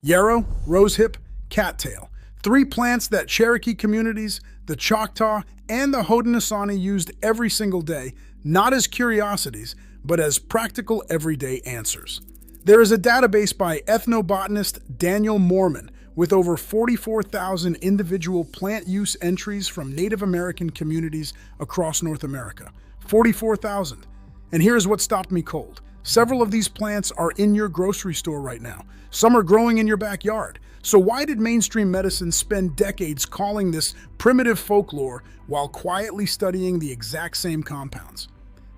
Yarrow, Rosehip, Cattail. Three plants that Cherokee communities, the Choctaw, and the Haudenosaunee used every single day, not as curiosities, but as practical everyday answers. There is a database by ethnobotanist Daniel Moerman with over 44,000 individual plant use entries from Native American communities across North America. 44,000. And here's what stopped me cold. Several of these plants are in your grocery store right now. Some are growing in your backyard. So why did mainstream medicine spend decades calling this primitive folklore while quietly studying the exact same compounds?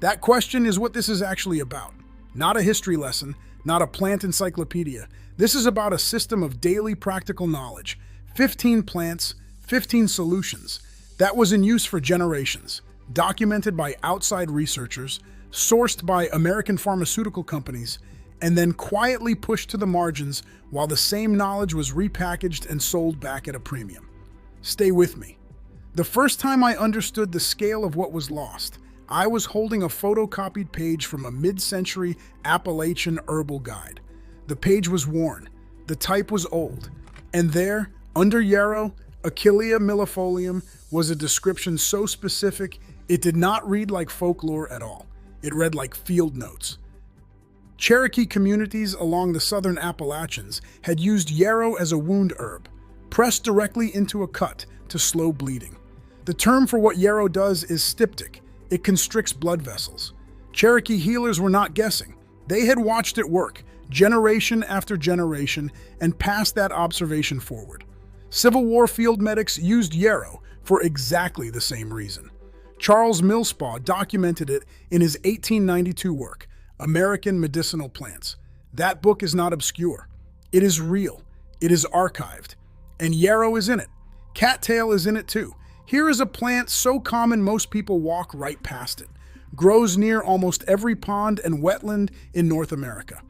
That question is what this is actually about. Not a history lesson, not a plant encyclopedia. This is about a system of daily practical knowledge. 15 plants, 15 solutions. That was in use for generations, documented by outside researchers, sourced by American pharmaceutical companies, and then quietly pushed to the margins while the same knowledge was repackaged and sold back at a premium. Stay with me. The first time I understood the scale of what was lost, I was holding a photocopied page from a mid-century Appalachian herbal guide. The page was worn, the type was old, and there, under Yarrow, Achillea millefolium, was a description so specific it did not read like folklore at all. It read like field notes. Cherokee communities along the southern Appalachians had used yarrow as a wound herb, pressed directly into a cut to slow bleeding. The term for what yarrow does is styptic. It constricts blood vessels. Cherokee healers were not guessing. They had watched it work, generation after generation, and passed that observation forward. Civil War field medics used yarrow for exactly the same reason. Charles Millspaugh documented it in his 1892 work, American Medicinal Plants. That book is not obscure. It is real. It is archived. And yarrow is in it. Cattail is in it too. Here is a plant so common most people walk right past it. Grows near almost every pond and wetland in North America.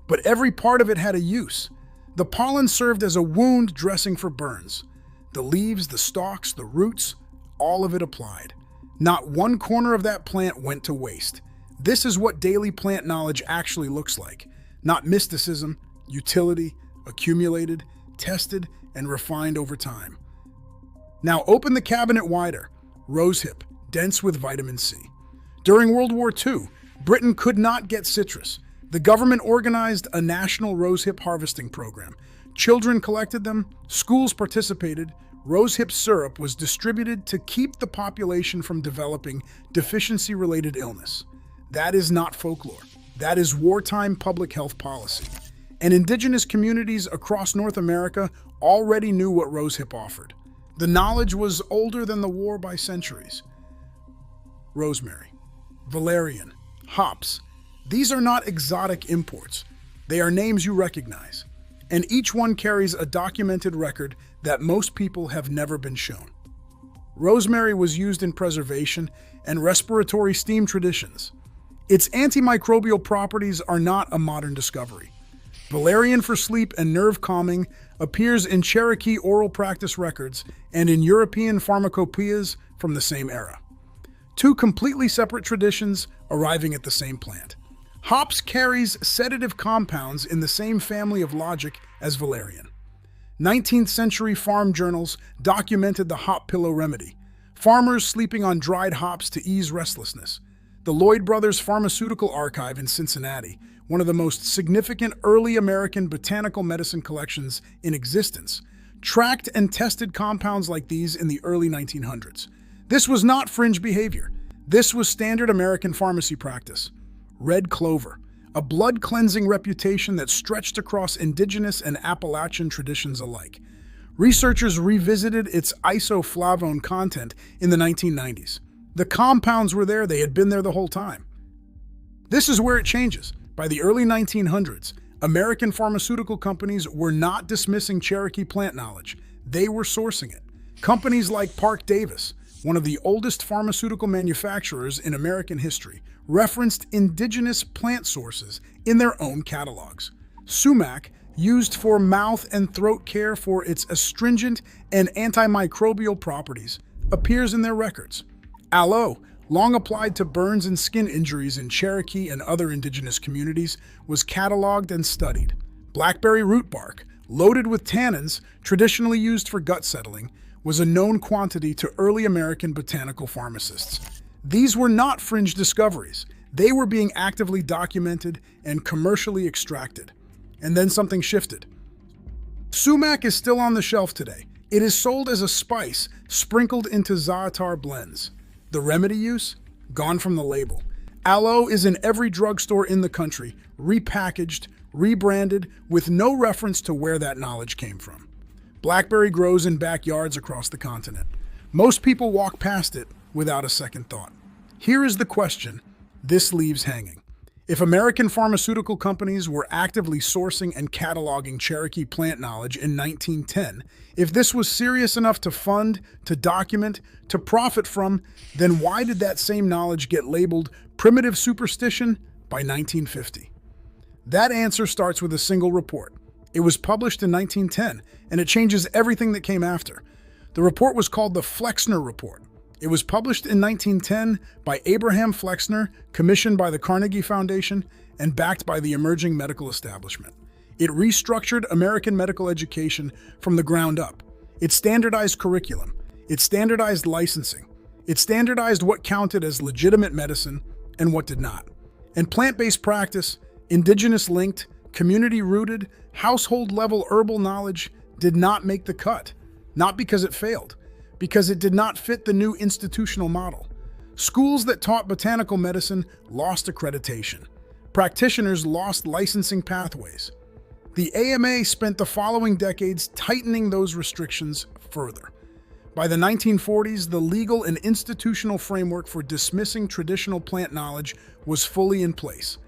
But every part of it had a use. The pollen served as a wound dressing for burns. The leaves, the stalks, the roots, all of it applied. Not one corner of that plant went to waste. This is what daily plant knowledge actually looks like. Not mysticism, utility, accumulated, tested, and refined over time. Now open the cabinet wider. Rosehip, dense with vitamin C. During World War II, Britain could not get citrus. The government organized a national rosehip harvesting program. Children collected them, schools participated. Rosehip syrup was distributed to keep the population from developing deficiency-related illness. That is not folklore. That is wartime public health policy. And indigenous communities across North America already knew what rosehip offered. The knowledge was older than the war by centuries. Rosemary, valerian, hops. These are not exotic imports. They are names you recognize. And each one carries a documented record that most people have never been shown. Rosemary was used in preservation and respiratory steam traditions. Its antimicrobial properties are not a modern discovery. Valerian for sleep and nerve calming appears in Cherokee oral practice records and in European pharmacopoeias from the same era. Two completely separate traditions arriving at the same plant. Hops carries sedative compounds in the same family of logic as valerian. 19th century farm journals documented the hop pillow remedy. Farmers sleeping on dried hops to ease restlessness. The Lloyd Brothers Pharmaceutical Archive in Cincinnati, one of the most significant early American botanical medicine collections in existence, tracked and tested compounds like these in the early 1900s. This was not fringe behavior. This was standard American pharmacy practice. Red clover, a blood-cleansing reputation that stretched across indigenous and Appalachian traditions alike. Researchers revisited its isoflavone content in the 1990s. The compounds were there, they had been there the whole time. This is where it changes. By the early 1900s, American pharmaceutical companies were not dismissing Cherokee plant knowledge. They were sourcing it. Companies like Parke-Davis, one of the oldest pharmaceutical manufacturers in American history, referenced indigenous plant sources in their own catalogs. Sumac, used for mouth and throat care for its astringent and antimicrobial properties, appears in their records. Aloe, long applied to burns and skin injuries in Cherokee and other indigenous communities, was cataloged and studied. Blackberry root bark, loaded with tannins, traditionally used for gut settling, was a known quantity to early American botanical pharmacists. These were not fringe discoveries. They were being actively documented and commercially extracted. And then something shifted. Sumac is still on the shelf today. It is sold as a spice sprinkled into za'atar blends. The remedy use? Gone from the label. Aloe is in every drugstore in the country, repackaged, rebranded, with no reference to where that knowledge came from. Blackberry grows in backyards across the continent. Most people walk past it without a second thought. Here is the question this leaves hanging. If American pharmaceutical companies were actively sourcing and cataloging Cherokee plant knowledge in 1910, if this was serious enough to fund, to document, to profit from, then why did that same knowledge get labeled primitive superstition by 1950? That answer starts with a single report. It was published in 1910, and it changes everything that came after. The report was called the Flexner Report. It was published in 1910 by Abraham Flexner, commissioned by the Carnegie Foundation, and backed by the emerging medical establishment. It restructured American medical education from the ground up. It standardized curriculum. It standardized licensing. It standardized what counted as legitimate medicine and what did not. And plant-based practice, indigenous-linked, community-rooted, household-level herbal knowledge did not make the cut. Not because it failed, because it did not fit the new institutional model. Schools that taught botanical medicine lost accreditation. Practitioners lost licensing pathways. The AMA spent the following decades tightening those restrictions further. By the 1940s, the legal and institutional framework for dismissing traditional plant knowledge was fully in place.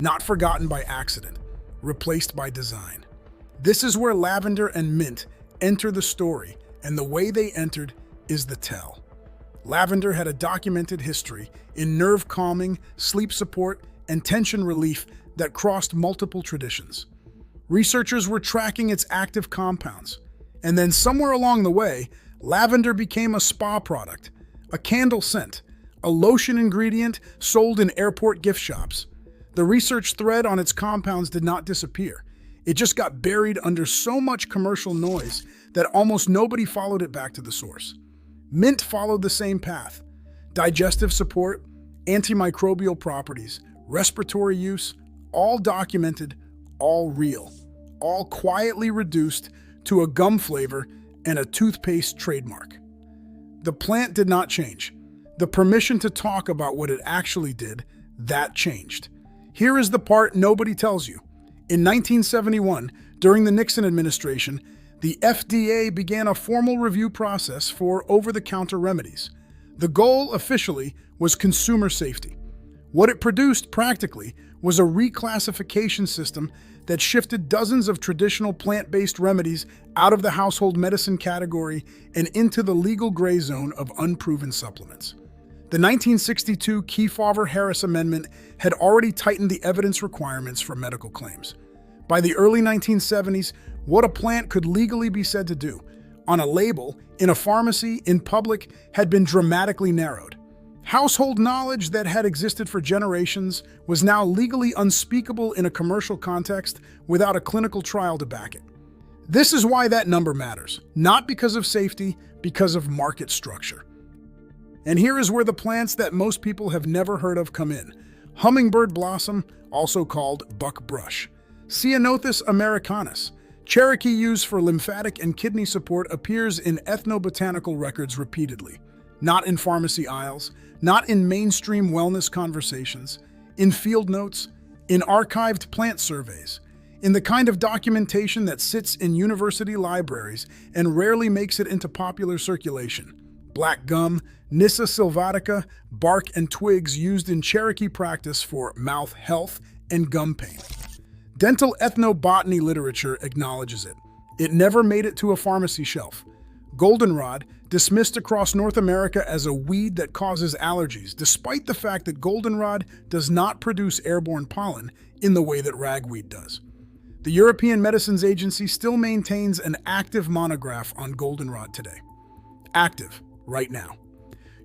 Not forgotten by accident, replaced by design. This is where lavender and mint enter the story, and the way they entered is the tell. Lavender had a documented history in nerve calming, sleep support, and tension relief that crossed multiple traditions. Researchers were tracking its active compounds, and then somewhere along the way, lavender became a spa product, a candle scent, a lotion ingredient sold in airport gift shops. The research thread on its compounds did not disappear. It just got buried under so much commercial noise that almost nobody followed it back to the source. Mint followed the same path. Digestive support, antimicrobial properties, respiratory use, all documented, all real, all quietly reduced to a gum flavor and a toothpaste trademark. The plant did not change. The permission to talk about what it actually did, that changed. Here is the part nobody tells you. In 1971, during the Nixon administration, the FDA began a formal review process for over-the-counter remedies. The goal, officially, was consumer safety. What it produced, practically, was a reclassification system that shifted dozens of traditional plant-based remedies out of the household medicine category and into the legal gray zone of unproven supplements. The 1962 Kefauver-Harris Amendment had already tightened the evidence requirements for medical claims. By the early 1970s, what a plant could legally be said to do, on a label, in a pharmacy, in public, had been dramatically narrowed. Household knowledge that had existed for generations was now legally unspeakable in a commercial context without a clinical trial to back it. This is why that number matters, not because of safety, because of market structure. And here is where the plants that most people have never heard of come in. Hummingbird blossom, also called buckbrush. Ceanothus americanus, Cherokee used for lymphatic and kidney support, appears in ethnobotanical records repeatedly. Not in pharmacy aisles, not in mainstream wellness conversations, in field notes, in archived plant surveys, in the kind of documentation that sits in university libraries and rarely makes it into popular circulation. Black gum, Nyssa sylvatica, bark and twigs used in Cherokee practice for mouth health and gum pain. Dental ethnobotany literature acknowledges it. It never made it to a pharmacy shelf. Goldenrod, dismissed across North America as a weed that causes allergies, despite the fact that goldenrod does not produce airborne pollen in the way that ragweed does. The European Medicines Agency still maintains an active monograph on goldenrod today. Active, right now.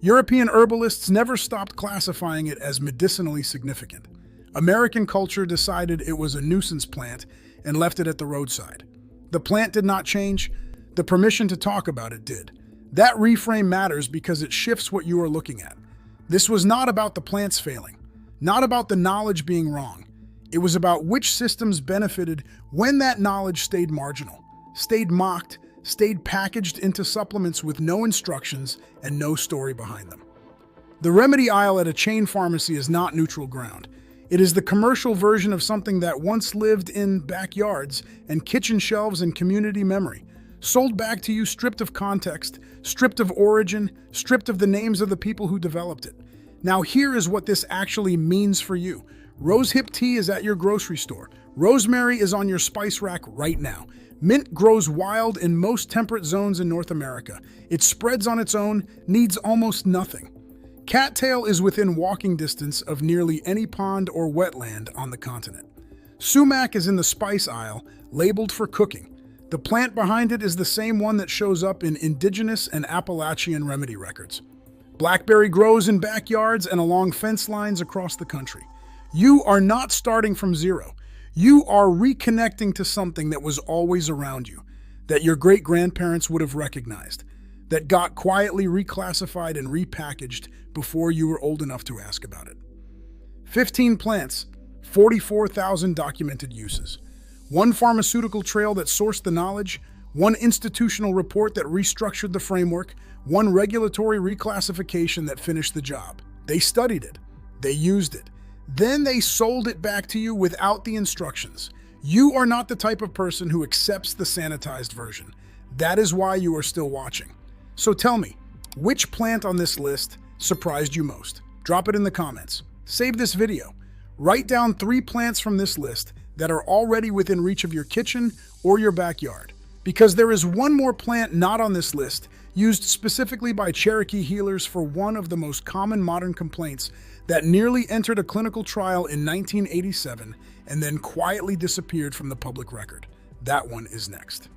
European herbalists never stopped classifying it as medicinally significant. American culture decided it was a nuisance plant and left it at the roadside. The plant did not change. The permission to talk about it did. That reframe matters because it shifts what you are looking at. This was not about the plants failing, not about the knowledge being wrong. It was about which systems benefited when that knowledge stayed marginal, stayed mocked, stayed packaged into supplements with no instructions and no story behind them. The remedy aisle at a chain pharmacy is not neutral ground. It is the commercial version of something that once lived in backyards and kitchen shelves and community memory, sold back to you stripped of context, stripped of origin, stripped of the names of the people who developed it. Now here is what this actually means for you. Rosehip tea is at your grocery store. Rosemary is on your spice rack right now. Mint grows wild in most temperate zones in North America. It spreads on its own, needs almost nothing. Cattail is within walking distance of nearly any pond or wetland on the continent. Sumac is in the spice aisle, labeled for cooking. The plant behind it is the same one that shows up in indigenous and Appalachian remedy records. Blackberry grows in backyards and along fence lines across the country. You are not starting from zero. You are reconnecting to something that was always around you, that your great-grandparents would have recognized, that got quietly reclassified and repackaged before you were old enough to ask about it. 15 plants, 44,000 documented uses. One pharmaceutical trail that sourced the knowledge, one institutional report that restructured the framework, one regulatory reclassification that finished the job. They studied it. They used it. Then they sold it back to you without the instructions. You are not the type of person who accepts the sanitized version. That is why you are still watching. So tell me, which plant on this list surprised you most? Drop it in the comments. Save this video. Write down 3 plants from this list that are already within reach of your kitchen or your backyard. Because there is one more plant not on this list, used specifically by Cherokee healers for one of the most common modern complaints that nearly entered a clinical trial in 1987 and then quietly disappeared from the public record. That one is next.